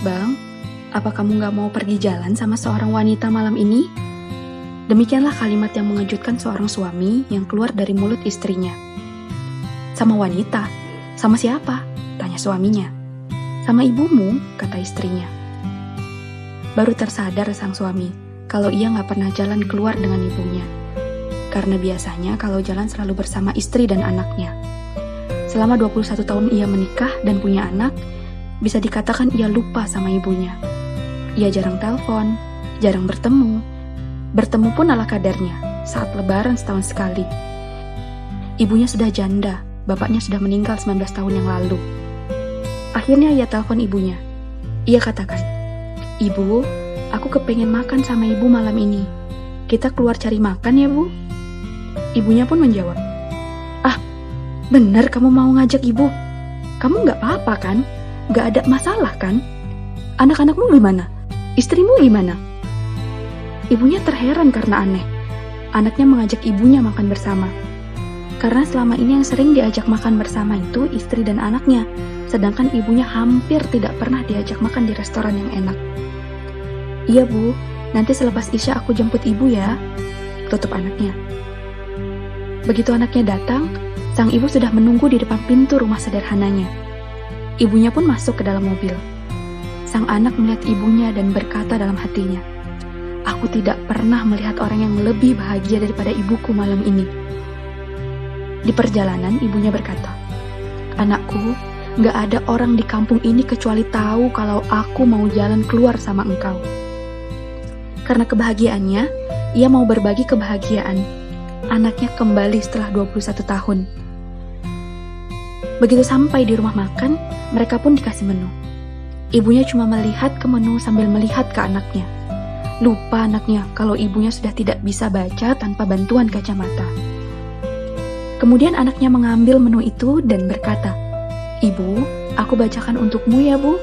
Bang, apa kamu nggak mau pergi jalan sama seorang wanita malam ini? Demikianlah kalimat yang mengejutkan seorang suami yang keluar dari mulut istrinya. Sama wanita? Sama siapa? Tanya suaminya. Sama ibumu, kata istrinya. Baru tersadar sang suami kalau ia nggak pernah jalan keluar dengan ibunya. Karena biasanya kalau jalan selalu bersama istri dan anaknya. Selama 21 tahun ia menikah dan punya anak, bisa dikatakan ia lupa sama ibunya. Ia jarang telepon, jarang bertemu. Bertemu pun ala kadarnya, saat lebaran setahun sekali. Ibunya sudah janda, bapaknya sudah meninggal 19 tahun yang lalu. Akhirnya ia telepon ibunya. Ia katakan, "Ibu, aku kepengen makan sama ibu malam ini. Kita keluar cari makan ya, Bu?" Ibunya pun menjawab, "Ah, bener kamu mau ngajak ibu? Kamu nggak apa-apa kan? Nggak ada masalah kan? Anak-anakmu gimana? Istrimu gimana?" Ibunya terheran karena aneh. Anaknya mengajak ibunya makan bersama. Karena selama ini yang sering diajak makan bersama itu istri dan anaknya, sedangkan ibunya hampir tidak pernah diajak makan di restoran yang enak. "Iya, Bu, nanti selepas Isya aku jemput ibu ya," tutup anaknya. Begitu anaknya datang, sang ibu sudah menunggu di depan pintu rumah sederhananya. Ibunya pun masuk ke dalam mobil. Sang anak melihat ibunya dan berkata dalam hatinya, "Aku tidak pernah melihat orang yang lebih bahagia daripada ibuku malam ini." Di perjalanan ibunya berkata, "Anakku, gak ada orang di kampung ini kecuali tahu kalau aku mau jalan keluar sama engkau." Karena kebahagiaannya, ia mau berbagi kebahagiaan. Anaknya kembali setelah 21 tahun. Begitu sampai di rumah makan, mereka pun dikasih menu. Ibunya cuma melihat ke menu sambil melihat ke anaknya. Lupa anaknya kalau ibunya sudah tidak bisa baca tanpa bantuan kacamata. Kemudian anaknya mengambil menu itu dan berkata, "Ibu, aku bacakan untukmu ya, Bu."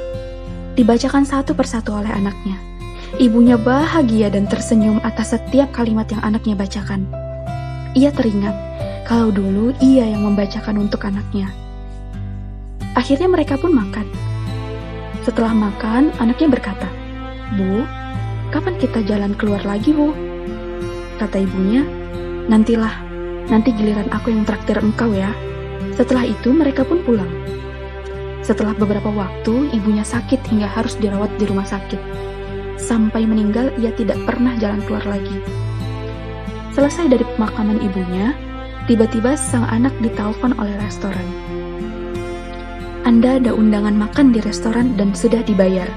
Dibacakan satu persatu oleh anaknya. Ibunya bahagia dan tersenyum atas setiap kalimat yang anaknya bacakan. Ia teringat kalau dulu ia yang membacakan untuk anaknya. Akhirnya mereka pun makan. Setelah makan, anaknya berkata, "Bu, kapan kita jalan keluar lagi, Bu?" Kata ibunya, "Nantilah, nanti giliran aku yang traktir engkau ya." Setelah itu mereka pun pulang. Setelah beberapa waktu, ibunya sakit hingga harus dirawat di rumah sakit. Sampai meninggal, ia tidak pernah jalan keluar lagi. Selesai dari pemakaman ibunya, tiba-tiba sang anak ditelepon oleh restoran. "Anda ada undangan makan di restoran dan sudah dibayar.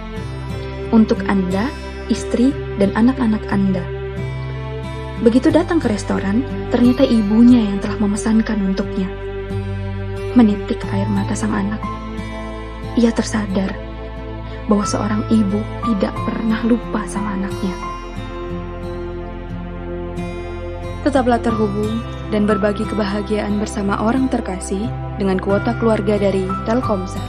Untuk Anda, istri, dan anak-anak Anda." Begitu datang ke restoran, ternyata ibunya yang telah memesankan untuknya. Menitik air mata sang anak. Ia tersadar bahwa seorang ibu tidak pernah lupa sama anaknya. Tetaplah terhubung dan berbagi kebahagiaan bersama orang terkasih dengan kuota keluarga dari Telkomsel.